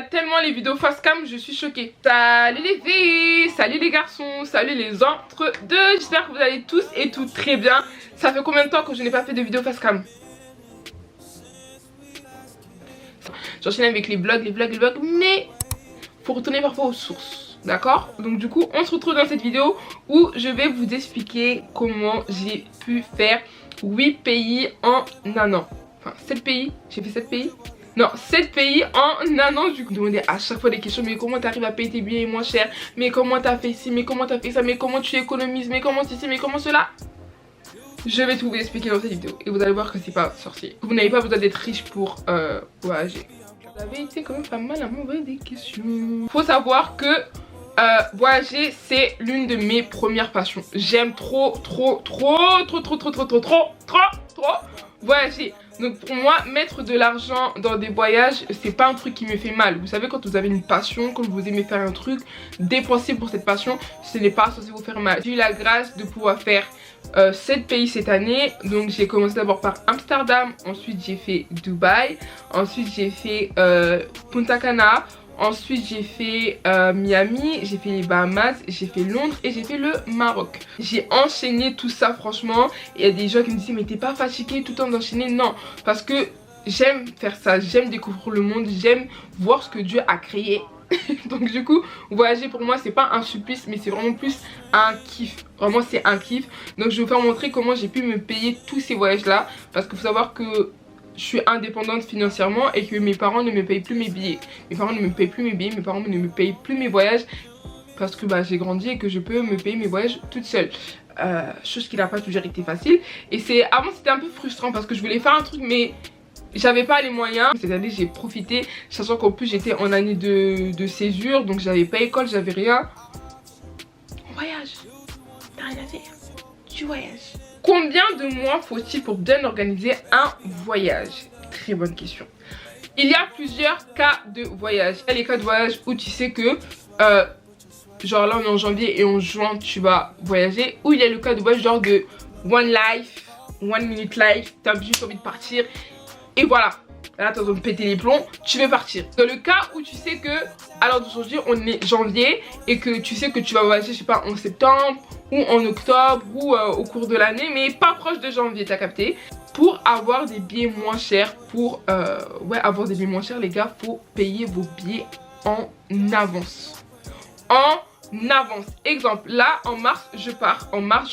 regarde tellement les vidéos face cam, je suis choquée. Salut les filles, salut les garçons, salut les entre deux. J'espère que vous allez tous et toutes très bien. Ça fait combien de temps que je n'ai pas fait de vidéo face cam? J'enchaîne avec les vlogs, mais faut retourner parfois aux sources. D'accord? Donc du coup, on se retrouve dans cette vidéo où je vais vous expliquer comment j'ai pu faire 8 pays en un an. Enfin, 7 pays. J'ai fait 7 pays. Non, 7 pays en un an. Du coup, demandez à chaque fois des questions. Mais comment t'arrives à payer tes billets moins cher? Mais comment t'as fait ci? Mais comment t'as fait ça? Mais comment tu économises? Mais comment ceci? Mais comment cela? Je vais tout vous expliquer dans cette vidéo. Et vous allez voir que c'est pas sorcier. Vous n'avez pas besoin d'être riche pour voyager. Vous avez été quand même pas mal à m'envoyer des questions. Faut savoir que voyager, c'est l'une de mes premières passions. J'aime trop voyager. Donc pour moi, mettre de l'argent dans des voyages, c'est pas un truc qui me fait mal. Vous savez, quand vous avez une passion, quand vous aimez faire un truc, dépenser pour cette passion, ce n'est pas censé vous faire mal. J'ai eu la grâce de pouvoir faire 7 pays cette année. Donc j'ai commencé d'abord par Amsterdam, ensuite j'ai fait Dubaï, ensuite j'ai fait Punta Cana, ensuite j'ai fait Miami, j'ai fait les Bahamas, j'ai fait Londres et j'ai fait le Maroc. J'ai enchaîné tout ça franchement. Il y a des gens qui me disaient mais t'es pas fatiguée tout le temps d'enchaîner? Non, parce que j'aime faire ça, j'aime découvrir le monde, j'aime voir ce que Dieu a créé. Donc du coup, voyager pour moi c'est pas un supplice mais c'est vraiment plus un kiff. Vraiment c'est un kiff. Donc je vais vous faire montrer comment j'ai pu me payer tous ces voyages là. Parce qu'il faut savoir que je suis indépendante financièrement et que mes parents ne me payent plus mes billets. Mes parents ne me payent plus mes billets, mes parents ne me payent plus mes voyages. Parce que j'ai grandi et que je peux me payer mes voyages toute seule. Chose qui n'a pas toujours été facile. Et avant c'était un peu frustrant parce que je voulais faire un truc mais j'avais pas les moyens. Cette année j'ai profité, sachant qu'en plus j'étais en année de césure. Donc j'avais pas école, j'avais rien. On voyage, t'as rien à faire, tu voyages. Combien de mois faut-il pour bien organiser un voyage? Très bonne question. Il y a plusieurs cas de voyage. Il y a les cas de voyage où tu sais que genre là on est en janvier et en juin tu vas voyager. Ou il y a le cas de voyage genre de one life, one minute life. T'as juste envie de partir et voilà. Là t'as besoin de péter les plombs, tu veux partir. Dans le cas où tu sais que alors d'aujourd'hui on est janvier et que tu sais que tu vas voyager je sais pas en septembre ou en octobre ou au cours de l'année, mais pas proche de janvier, t'as capté. Pour avoir des billets moins chers, pour avoir des billets moins chers les gars, faut payer vos billets en avance. En avance. Exemple, là en mars je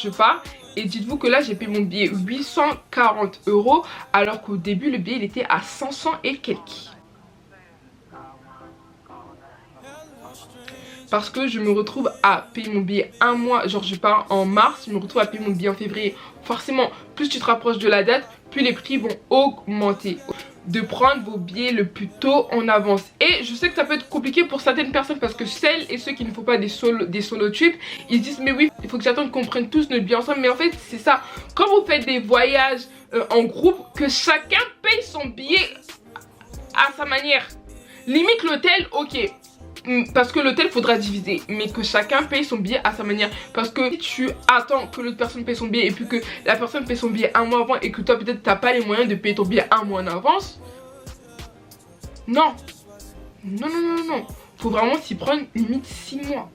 pars, et dites-vous que là j'ai payé mon billet 840 € alors qu'au début le billet il était à 500 et quelques. Parce que je me retrouve à payer mon billet un mois, genre je pars en mars, je me retrouve à payer mon billet en février. Forcément, plus tu te rapproches de la date, plus les prix vont augmenter. De prendre vos billets le plus tôt en avance. Et je sais que ça peut être compliqué pour certaines personnes parce que celles et ceux qui ne font pas des solo trips, ils se disent mais oui, il faut que j'attende qu'on prenne tous notre billet ensemble. Mais en fait c'est ça, quand vous faites des voyages en groupe, que chacun paye son billet à sa manière. Limite l'hôtel, ok, parce que l'hôtel faudra diviser, mais que chacun paye son billet à sa manière. Parce que si tu attends que l'autre personne paye son billet et puis que la personne paye son billet un mois avant et que toi peut-être t'as pas les moyens de payer ton billet un mois en avance, non, faut vraiment s'y prendre limite 6 mois.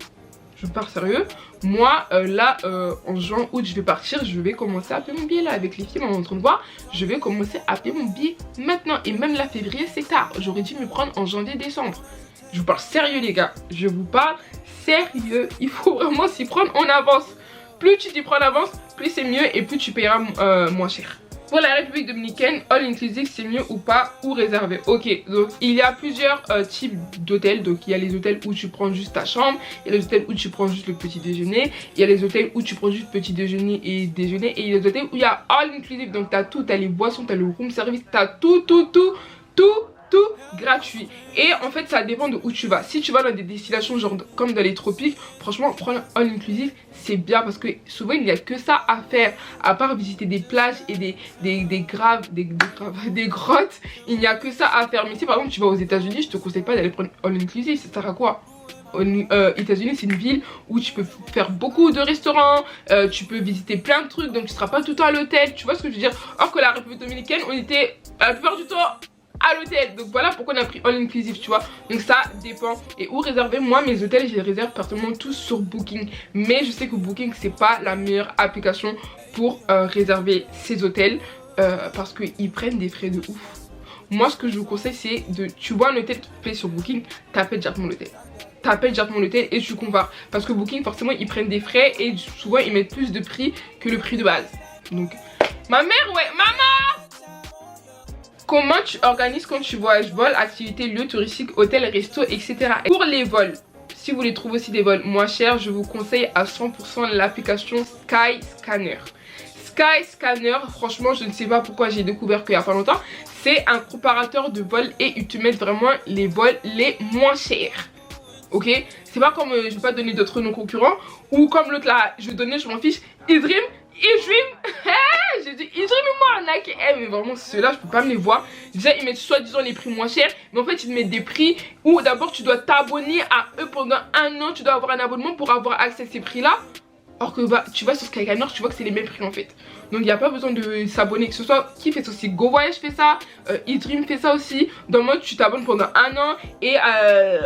Je pars sérieux. Moi là en juin, août je vais partir, je vais commencer à payer mon billet là avec les filles, on est en train de voir. Je vais commencer à payer mon billet maintenant. Et même là février c'est tard, j'aurais dû me prendre en janvier, décembre. Je vous parle sérieux les gars, je vous parle sérieux. Il faut vraiment s'y prendre en avance. Plus tu t'y prends en avance, plus c'est mieux et plus tu payeras moins cher. Pour la République Dominicaine, all inclusive c'est mieux ou pas, ou réservé? Ok, donc il y a plusieurs types d'hôtels. Donc il y a les hôtels où tu prends juste ta chambre, il y a les hôtels où tu prends juste le petit déjeuner, il y a les hôtels où tu prends juste petit déjeuner, et il y a les hôtels où il y a all inclusive. Donc t'as tout, t'as les boissons, t'as le room service, t'as tout gratuit. Et en fait ça dépend de où tu vas. Si tu vas dans des destinations genre comme dans les tropiques, franchement prendre all inclusive c'est bien parce que souvent il n'y a que ça à faire. À part visiter des plages et des grottes, il n'y a que ça à faire. Mais si par exemple tu vas aux États-Unis, je te conseille pas d'aller prendre all inclusive. Ça sert à quoi? États-Unis c'est une ville où tu peux faire beaucoup de restaurants, tu peux visiter plein de trucs, donc tu seras pas tout le temps à l'hôtel, tu vois ce que je veux dire. Or que la République Dominicaine on était la plupart du temps à l'hôtel. Donc voilà pourquoi on a pris all inclusive, tu vois. Donc ça dépend. Et où réserver? Moi mes hôtels je les réserve personnellement tous sur Booking. Mais je sais que Booking c'est pas la meilleure application pour réserver ces hôtels parce qu'ils prennent des frais de ouf. Moi ce que je vous conseille c'est de, tu vois un hôtel qui te plaît sur Booking, t'appelles directement l'hôtel. T'appelles directement l'hôtel et tu compares. Parce que Booking forcément ils prennent des frais et souvent ils mettent plus de prix que le prix de base. Donc ma mère, ouais, maman! Comment tu organises quand tu voyages? Vol, activités, lieux touristiques, hôtels, restos, etc. Et pour les vols, si vous voulez trouver aussi des vols moins chers, je vous conseille à 100% l'application Skyscanner. Skyscanner, franchement je ne sais pas pourquoi j'ai découvert qu'il n'y a pas longtemps. C'est un comparateur de vols et ils te mettent vraiment les vols les moins chers. Ok, c'est pas comme je vais pas donner d'autres noms concurrents ou comme l'autre là, je vais donner, je m'en fiche, Idrim. J'ai dit Idrim et moi arnaque. Mais vraiment ceux-là je peux pas me les voir. Déjà ils mettent soi-disant les prix moins chers, mais en fait ils te mettent des prix où d'abord tu dois t'abonner à eux pendant un an. Tu dois avoir un abonnement pour avoir accès à ces prix là. Alors que bah, tu vas sur Skyscanner, tu vois que c'est les mêmes prix en fait. Donc il n'y a pas besoin de s'abonner, que ce soit qui fait ça aussi. Go Voyage fait ça, eDream fait ça aussi. Dans le mode tu t'abonnes pendant un an et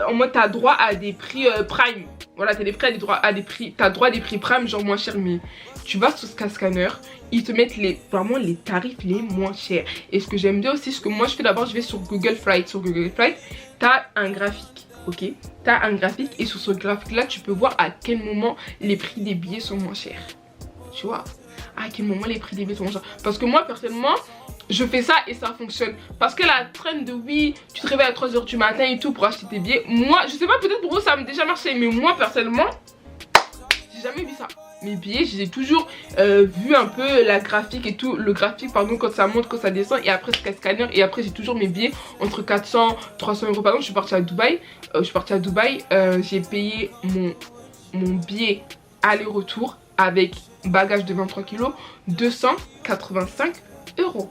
en mode tu as droit à des prix Prime. Voilà, tu as des prix à des prix, tu as droit à des prix Prime genre moins cher. Mais tu vas sur Skyscanner, ils te mettent vraiment les tarifs les moins chers. Et ce que j'aime bien aussi, ce que moi je fais d'abord, je vais sur Google Flight. Sur Google Flight, tu as un graphique. Ok, tu as un graphique et sur ce graphique là tu peux voir à quel moment les prix des billets sont moins chers. Tu vois, à quel moment les prix des billets sont moins chers. Parce que moi personnellement je fais ça et ça fonctionne. Parce que la traîne de oui, tu te réveilles à 3 h du matin et tout pour acheter tes billets, moi je sais pas, peut-être pour vous ça a déjà marché, mais moi personnellement j'ai jamais vu ça. Mes billets, j'ai toujours vu un peu la graphique et tout, le graphique pardon, quand ça monte, quand ça descend, et après Skyscanner, et après j'ai toujours mes billets entre 400 300 euros. Par exemple je suis partie à Dubaï, j'ai payé mon billet aller-retour avec bagage de 23 kg 285 euros.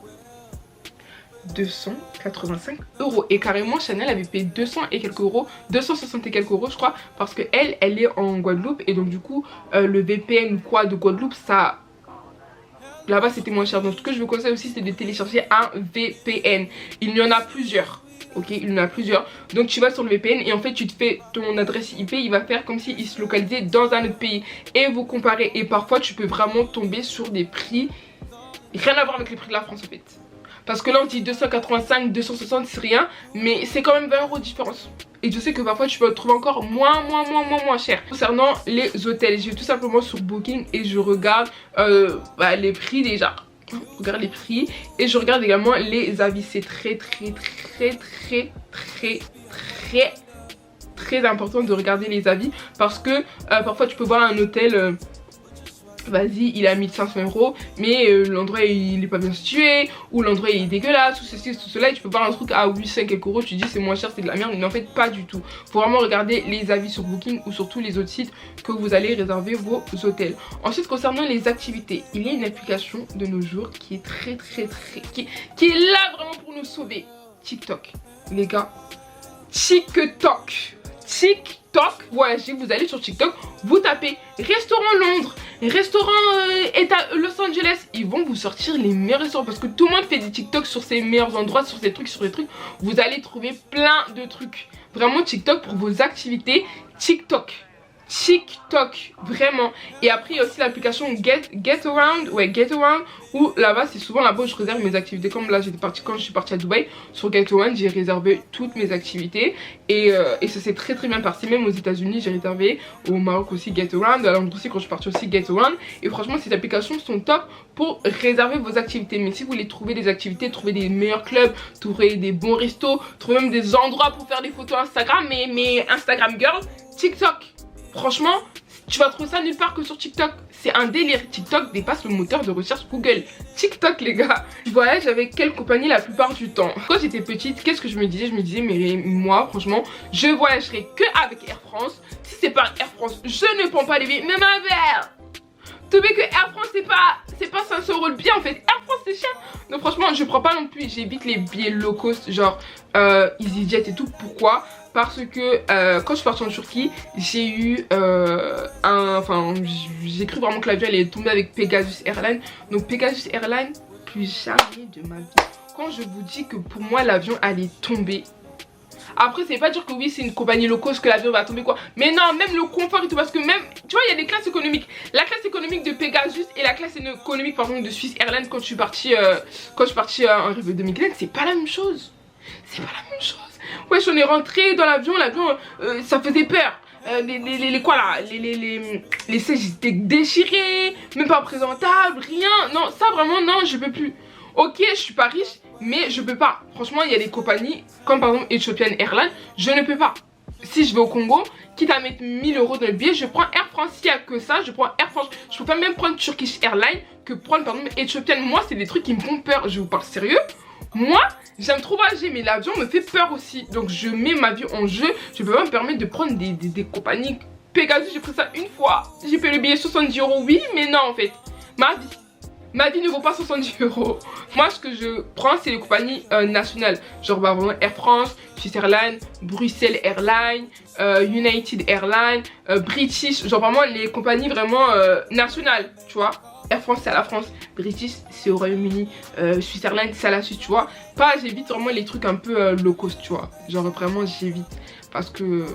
285 euros, et carrément Chanel avait payé 200 et quelques euros, 260 et quelques euros je crois, parce que elle est en Guadeloupe et donc du coup le VPN ou quoi de Guadeloupe, ça là-bas c'était moins cher. Donc ce que je vous conseille aussi c'est de télécharger un VPN. Il y en a plusieurs. Ok, il y en a plusieurs. Donc tu vas sur le VPN et en fait tu te fais ton adresse IP, il va faire comme s'il se localisait dans un autre pays et vous comparez, et parfois tu peux vraiment tomber sur des prix rien à voir avec les prix de la France en fait. Parce que là on dit 285, 260 c'est rien, mais c'est quand même 20 euros de différence. Et je sais que parfois tu peux le trouver encore moins cher. Concernant les hôtels, je vais tout simplement sur Booking et je regarde les prix déjà. Je regarde les prix et je regarde également les avis. C'est très important de regarder les avis. Parce que parfois tu peux voir un hôtel... vas-y il a 1500 euros mais l'endroit il est pas bien situé, ou l'endroit il est dégueulasse, ou ceci, tout cela, et tu peux voir un truc à 800 quelques euros, tu dis c'est moins cher, c'est de la merde, mais en fait pas du tout. Faut vraiment regarder les avis sur Booking ou sur tous les autres sites que vous allez réserver vos hôtels. Ensuite concernant les activités, il y a une application de nos jours qui est qui est là vraiment pour nous sauver. TikTok, les gars, TikTok, voyagez, vous allez sur TikTok, vous tapez restaurant Londres, restaurant Los Angeles, ils vont vous sortir les meilleurs restaurants parce que tout le monde fait des TikTok sur ses meilleurs endroits, sur ces trucs, vous allez trouver plein de trucs. Vraiment TikTok pour vos activités, TikTok, vraiment. Et après il y a aussi l'application Getaround, où là-bas c'est souvent là-bas où je réserve mes activités. Comme là quand je suis partie à Dubaï, sur Getaround j'ai réservé toutes mes activités et ça s'est très bien passé. Même aux États-Unis j'ai réservé, au Maroc aussi Getaround, à Londres aussi quand je suis partie aussi Getaround. Et franchement ces applications sont top pour réserver vos activités. Mais si vous voulez trouver des activités, trouver des meilleurs clubs, trouver des bons restos, trouver même des endroits pour faire des photos Instagram, mais Instagram girl, TikTok. Franchement, tu vas trouver ça nulle part que sur TikTok. C'est un délire. TikTok dépasse le moteur de recherche Google. TikTok les gars. Je voyage avec quelle compagnie la plupart du temps? Quand j'étais petite, qu'est-ce que je me disais? Je me disais mais moi franchement, je voyagerai que avec Air France. Si c'est pas Air France, je ne prends pas les billets. Mais ma mère, tu sais que Air France c'est pas 500 euros le billet en fait. Air France c'est cher. Donc franchement je prends pas non plus. J'évite les billets low cost genre EasyJet et tout. Pourquoi? Parce que quand je suis partie en Turquie, j'ai eu j'ai cru vraiment que l'avion allait tomber avec Pegasus Airlines. Donc Pegasus Airlines, plus jamais de ma vie. quand je vous dis que pour moi l'avion allait tomber. Après c'est pas dire que oui c'est une compagnie low cost que l'avion va tomber quoi. Mais non, même le confort et tout, parce que même, tu vois, il y a des classes économiques. La classe économique de Pegasus et la classe économique par exemple de Swiss Airlines quand je suis partie en Rive 2015, c'est pas la même chose. C'est pas la même chose. Ouais, on est rentré dans l'avion, ça faisait peur. Les sièges étaient déchirés, même pas présentables, rien. Non, ça vraiment non, je peux plus. Ok, je suis pas riche, mais je peux pas. Franchement, il y a des compagnies comme par exemple Ethiopian Airlines, je ne peux pas. Si je vais au Congo, quitte à mettre 1000 € dans le billet, je prends Air France. S'il y a que ça, je prends Air France. Je peux pas même prendre Turkish Airlines que prendre par exemple Ethiopian. Moi, c'est des trucs qui me font peur. Je vous parle sérieux. Moi, j'aime trop voyager, mais l'avion me fait peur aussi. Donc je mets ma vie en jeu. Je peux pas me permettre de prendre des compagnies. Pegasus, j'ai pris ça une fois. J'ai payé le billet 70 €, oui, mais non en fait. Ma vie ne vaut pas 70 €. Moi, ce que je prends, c'est les compagnies nationales. Genre, bah, vraiment Air France, Swiss Airlines, Bruxelles Airlines, United Airlines, British. Genre, vraiment les compagnies vraiment nationales, tu vois. Air France, c'est à la France. British, c'est au Royaume-Uni. Swiss Airlines, c'est à la Suisse, tu vois. Pas, j'évite vraiment les trucs un peu low cost, tu vois. Genre, vraiment, j'évite. Parce que...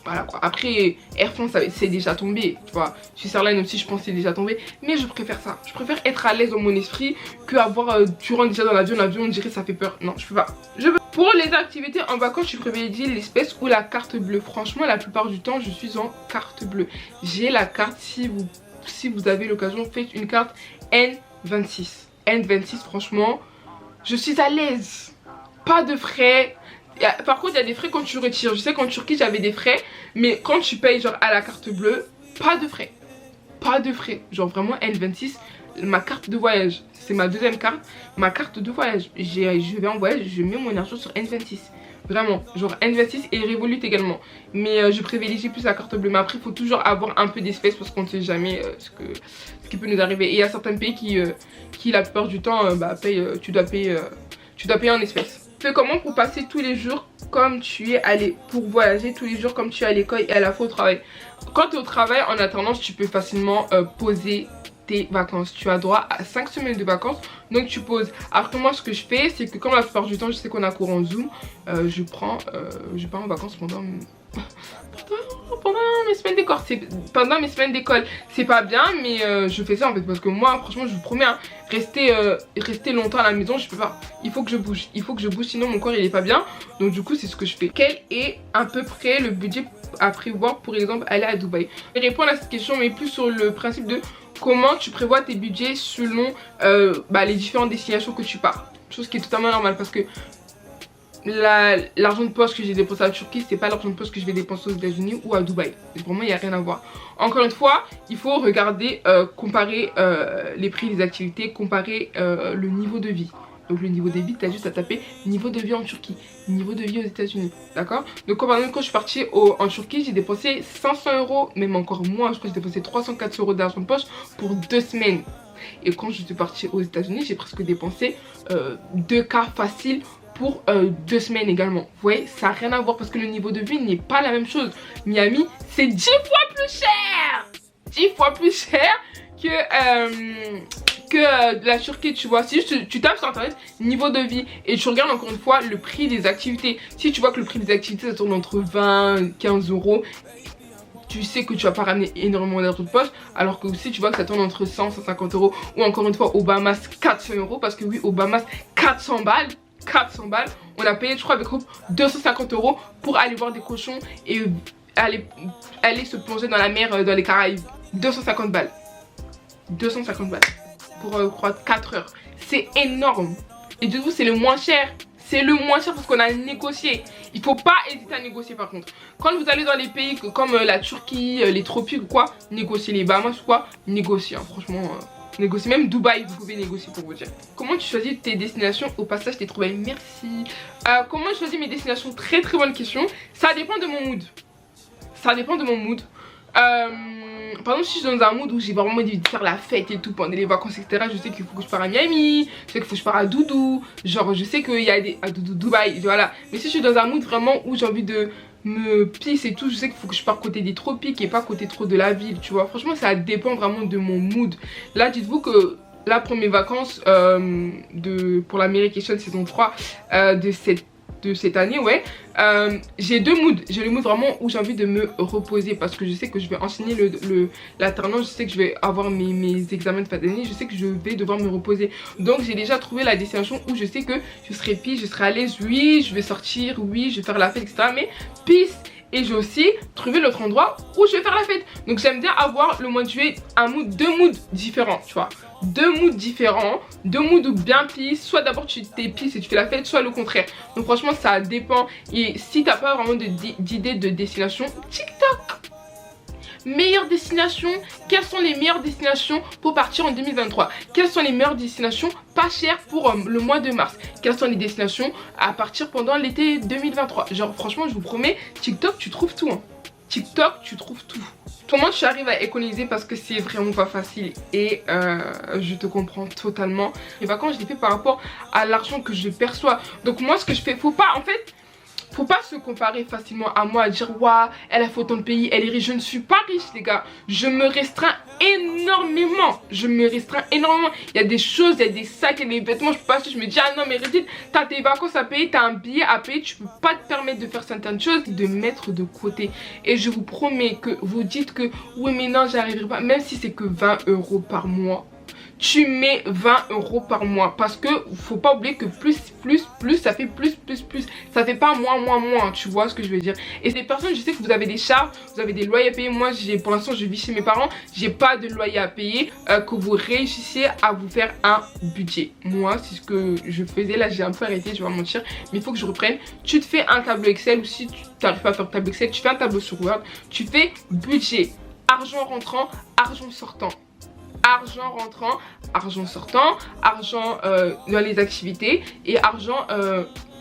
Voilà quoi. Après Air France c'est déjà tombé, tu vois. Swiss Airlines aussi je pense c'est déjà tombé. Mais je préfère ça. Je préfère être à l'aise dans mon esprit que avoir tu rentres déjà dans l'avion on dirait ça fait peur. Non je peux pas. Pour les activités en vacances je privilégie l'espèce ou la carte bleue. Franchement la plupart du temps je suis en carte bleue. J'ai la carte, si vous avez l'occasion faites une carte N26. N26 franchement je suis à l'aise. Pas de frais. Par contre il y a des frais quand tu retires. Je sais qu'en Turquie j'avais des frais. Mais quand tu payes genre à la carte bleue, pas de frais. Pas de frais. Genre vraiment N26, ma carte de voyage. C'est ma deuxième carte. Ma carte de voyage. Je vais en voyage, je mets mon argent sur N26. Vraiment. Genre N26 et Revolut également. Mais je privilégie plus la carte bleue. Mais après il faut toujours avoir un peu d'espèces parce qu'on ne sait jamais ce qui peut nous arriver. Et il y a certains pays qui la plupart du temps tu dois payer en espèces. Fais comment pour passer tous les jours comme tu es allé, pour voyager tous les jours comme tu es à l'école et à la fois au travail. Quand tu es au travail, en attendant, tu peux facilement poser tes vacances. Tu as droit à 5 semaines de vacances, donc tu poses. Après moi, ce que je fais, c'est que comme la plupart du temps, je sais qu'on a cours en Zoom, je pars en vacances pendant mes semaines d'école. Pendant mes semaines d'école, c'est pas bien, mais je fais ça en fait parce que moi, franchement, je vous promets, hein, rester longtemps à la maison, je peux pas. Il faut que je bouge, sinon mon corps il est pas bien. Donc du coup, c'est ce que je fais. Quel est à peu près le budget à prévoir pour exemple aller à Dubaï? Je vais répondre à cette question, mais plus sur le principe de comment tu prévois tes budgets selon les différentes destinations que tu pars. Chose qui est totalement normale parce que l'argent de poche que j'ai dépensé en Turquie, c'est pas l'argent de poche que je vais dépenser aux États-Unis ou à Dubaï. Vraiment, il n'y a rien à voir. Encore une fois, il faut regarder, comparer les prix des activités, comparer le niveau de vie. Donc le niveau de vie, tu as juste à taper niveau de vie en Turquie, niveau de vie aux États-Unis. D'accord? Donc par exemple, quand je suis partie en Turquie, j'ai dépensé 500 €, même encore moins, je crois que j'ai dépensé 304 € d'argent de poche pour 2 semaines. Et quand je suis partie aux États-Unis, j'ai presque dépensé 2K facile pour 2 semaines également. Vous voyez, ça n'a rien à voir parce que le niveau de vie n'est pas la même chose. Miami, c'est 10 fois plus cher. 10 fois plus cher que la Turquie, tu vois. Si juste tu tapes sur internet niveau de vie et tu regardes encore une fois le prix des activités. Si tu vois que le prix des activités ça tourne entre 20 et 15 €, tu sais que tu vas pas ramener énormément d'argent de poche. Alors que aussi tu vois que ça tourne entre 100 150 € ou encore une fois au Bahamas 400 €. Parce que oui, au Bahamas 400 balles. On a payé je crois avec groupe 250 € pour aller voir des cochons et aller se plonger dans la mer dans les Caraïbes. 250 balles pour je crois 4 heures. C'est énorme. Et du coup c'est le moins cher. C'est le moins cher parce qu'on a négocié. Il faut pas hésiter à négocier par contre. Quand vous allez dans les pays comme la Turquie, les tropiques ou quoi, négocier. Les Bahamas ou quoi, négocier hein, franchement négocier. Même Dubaï vous pouvez négocier pour vous dire. Comment tu choisis tes destinations? Au passage t'es trouvé, merci. Comment je choisis mes destinations? Très très bonne question. Ça dépend de mon mood. Par exemple si je suis dans un mood où j'ai vraiment envie de faire la fête et tout pendant les vacances etc, je sais qu'il faut que je parte à Miami, je sais qu'il faut que je parte à Doudou, genre je sais qu'il y a à Dubaï, voilà. Mais si je suis dans un mood vraiment où j'ai envie de me pisse et tout, je sais qu'il faut que je parte côté des tropiques et pas côté trop de la ville, tu vois. Franchement ça dépend vraiment de mon mood. Là dites-vous que là pour mes vacances pour la Merication saison 3 de cette année, ouais, j'ai deux moods. J'ai le mood vraiment où j'ai envie de me reposer parce que je sais que je vais enchaîner l'alternance, je sais que je vais avoir mes examens de fin d'année, je sais que je vais devoir me reposer. Donc j'ai déjà trouvé la destination où je sais que je serai peace, je serai à l'aise, oui, je vais sortir, oui, je vais faire la fête, etc. Mais peace. Et j'ai aussi trouvé l'autre endroit où je vais faire la fête. Donc j'aime bien avoir le mois de juillet deux moods différents, tu vois. Deux moods différents, deux moods bien peace. Soit d'abord tu t'es peace et tu fais la fête, soit le contraire. Donc franchement ça dépend. Et si t'as pas vraiment d'idée de destination, TikTok. Meilleures destinations, quelles sont les meilleures destinations pour partir en 2023? Quelles sont les meilleures destinations pas chères pour le mois de mars? Quelles sont les destinations à partir pendant l'été 2023? Genre franchement je vous promets, TikTok tu trouves tout hein. TikTok tu trouves tout. Comment tu arrives à économiser parce que c'est vraiment pas facile et je te comprends totalement. Les vacances je les fais par rapport à l'argent que je perçois. Donc moi ce que je fais, faut pas se comparer facilement à moi, à dire waouh, elle a fait autant de pays, elle est riche. Je ne suis pas riche les gars, je me restreins énormément. Il y a des choses, il y a des sacs, il y a des vêtements, je peux pas acheter, je me dis ah non mais Reddit, t'as tes vacances à payer, t'as un billet à payer, tu peux pas te permettre de faire certaines choses, de mettre de côté. Et je vous promets que vous dites que oui mais non j'arriverai pas, même si c'est que 20 € par mois. Tu mets 20 € par mois parce que faut pas oublier que plus ça fait plus, ça fait pas moins, tu vois ce que je veux dire. Et ces personnes, je sais que vous avez des charges, vous avez des loyers à payer. Moi pour l'instant je vis chez mes parents, j'ai pas de loyer à payer, que vous réussissiez à vous faire un budget. Moi c'est ce que je faisais, là j'ai un peu arrêté, je vais pas mentir, mais il faut que je reprenne. Tu te fais un tableau Excel, ou si tu n'arrives pas à faire le tableau Excel, tu fais un tableau sur Word, tu fais budget, argent rentrant, argent sortant. Argent rentrant, argent sortant, argent dans les activités et argent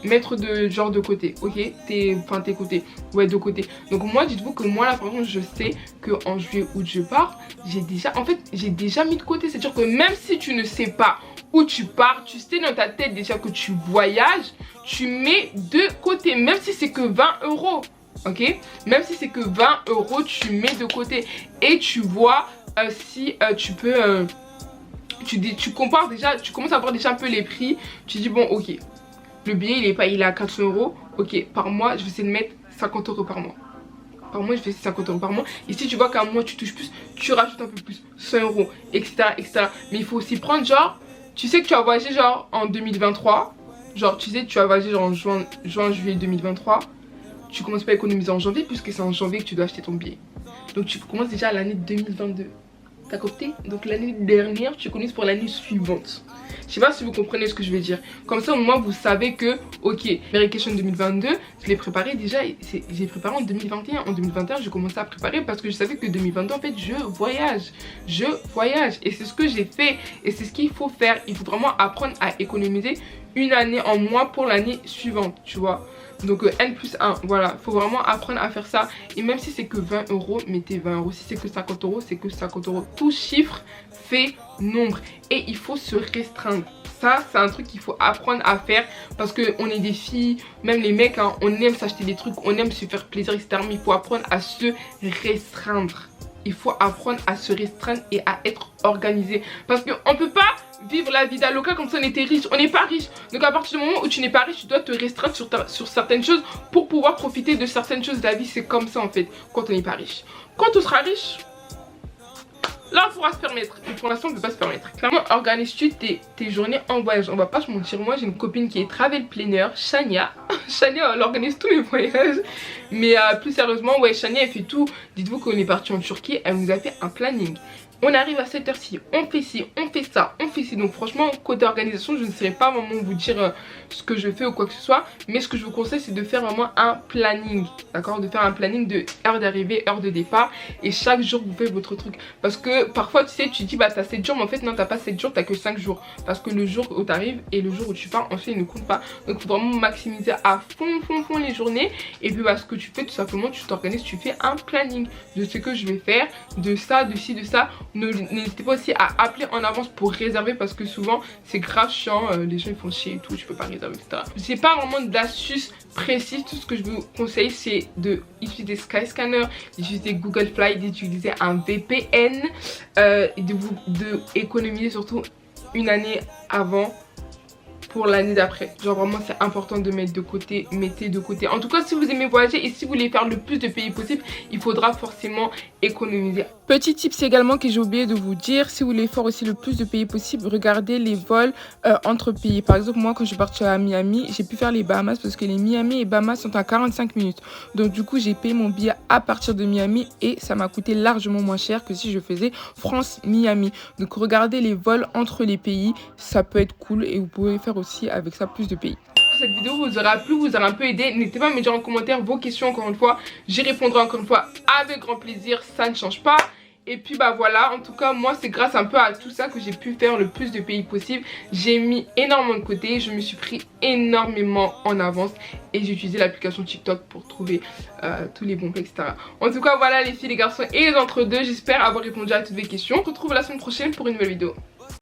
mettre de genre de côté, ok, tes côtés, ouais, de côté. Donc moi dites-vous que moi là par exemple je sais que en juillet août je pars, j'ai déjà mis de côté. C'est à dire que même si tu ne sais pas où tu pars, tu sais dans ta tête déjà que tu voyages, tu mets de côté, même si c'est que 20 €, ok, même si c'est que 20 € tu mets de côté et tu vois si tu peux tu compares déjà, tu commences à voir déjà un peu les prix. Tu dis bon ok, le billet il est à 400 €, ok, par mois je vais essayer de mettre 50 € par mois. Par mois je vais essayer 50 € par mois. Et si tu vois qu'un mois tu touches plus, tu rajoutes un peu plus, 100 €, etc. Mais il faut aussi prendre genre, tu sais que tu vas voyager genre en 2023, genre tu sais que tu vas voyager genre en juin juillet 2023. Tu commences pas à économiser en janvier puisque c'est en janvier que tu dois acheter ton billet. Donc tu commences déjà l'année 2022. T'as compris? Donc l'année dernière, tu économises pour l'année suivante. Je sais pas si vous comprenez ce que je veux dire. Comme ça au moins vous savez que ok, Merication 2022, je l'ai préparé déjà, j'ai préparé en 2021. En 2021 j'ai commencé à préparer parce que je savais que 2022 en fait je voyage. Et c'est ce que j'ai fait. Et c'est ce qu'il faut faire. Il faut vraiment apprendre à économiser une année en moins pour l'année suivante, tu vois. Donc N+1, voilà, faut vraiment apprendre à faire ça. Et même si c'est que 20 €, mettez 20 €. Si c'est que 50 €, c'est que 50 €. Tout chiffre fait nombre. Et il faut se restreindre. Ça, c'est un truc qu'il faut apprendre à faire. Parce qu'on est des filles, même les mecs, hein, on aime s'acheter des trucs, on aime se faire plaisir, etc. Mais il faut apprendre à se restreindre. Il faut apprendre à se restreindre et à être organisé. Parce qu'on peut pas vivre la vie d'Aloca comme si on était riche. On n'est pas riche. Donc à partir du moment où tu n'es pas riche, tu dois te restreindre sur certaines choses pour pouvoir profiter de certaines choses de la vie. C'est comme ça en fait quand on n'est pas riche. Quand on sera riche, là on pourra se permettre. Mais pour l'instant on ne peut pas se permettre. Clairement, organise-tu tes journées en voyage. On va pas se mentir. Moi j'ai une copine qui est travel planner, Shania. Shania elle organise tous mes voyages. Mais plus sérieusement, ouais, Shania elle fait tout. Dites-vous qu'on est parti en Turquie, elle nous a fait un planning. On arrive à cette heure-ci, on fait ci, on fait ça, on fait ci. Donc franchement, côté organisation, je ne saurais pas vraiment vous dire ce que je fais ou quoi que ce soit. Mais ce que je vous conseille, c'est de faire vraiment un planning. D'accord? De faire un planning de heure d'arrivée, heure de départ. Et chaque jour, vous faites votre truc. Parce que parfois, tu sais, tu dis, bah t'as 7 jours. Mais en fait, non, t'as pas 7 jours, t'as que 5 jours. Parce que le jour où t'arrives et le jour où tu pars, ensuite, il ne compte pas. Donc il faut vraiment maximiser à fond les journées. Et puis, bah, ce que tu fais, tout simplement, tu t'organises, tu fais un planning de ce que je vais faire, de ça, de ci, de ça. N'hésitez pas aussi à appeler en avance pour réserver parce que souvent c'est grave chiant, les gens ils font chier et tout, tu peux pas réserver, etc. J'ai pas vraiment d'astuces précises. Tout ce que je vous conseille c'est d'utiliser Skyscanner, d'utiliser Google Fly, d'utiliser un VPN et de économiser surtout une année avant pour l'année d'après. Genre vraiment c'est important de mettre de côté, mettez de côté. En tout cas si vous aimez voyager et si vous voulez faire le plus de pays possible, il faudra forcément économiser. Petit tips également que j'ai oublié de vous dire, si vous voulez faire aussi le plus de pays possible, regardez les vols entre pays. Par exemple moi quand je suis partie à Miami, j'ai pu faire les Bahamas parce que les Miami et Bahamas sont à 45 minutes. Donc du coup j'ai payé mon billet à partir de Miami et ça m'a coûté largement moins cher que si je faisais France-Miami. Donc regardez les vols entre les pays, ça peut être cool et vous pouvez faire aussi avec ça plus de pays. Cette vidéo vous aura plu, vous aura un peu aidé. N'hésitez pas à me dire en commentaire vos questions encore une fois. J'y répondrai encore une fois avec grand plaisir, ça ne change pas. Et puis bah voilà, en tout cas moi c'est grâce un peu à tout ça que j'ai pu faire le plus de pays possible. J'ai mis énormément de côté, je me suis pris énormément en avance et j'ai utilisé l'application TikTok pour trouver tous les bons plans, etc. En tout cas voilà les filles, les garçons et les entre-deux, j'espère avoir répondu à toutes vos questions. On se retrouve la semaine prochaine pour une nouvelle vidéo.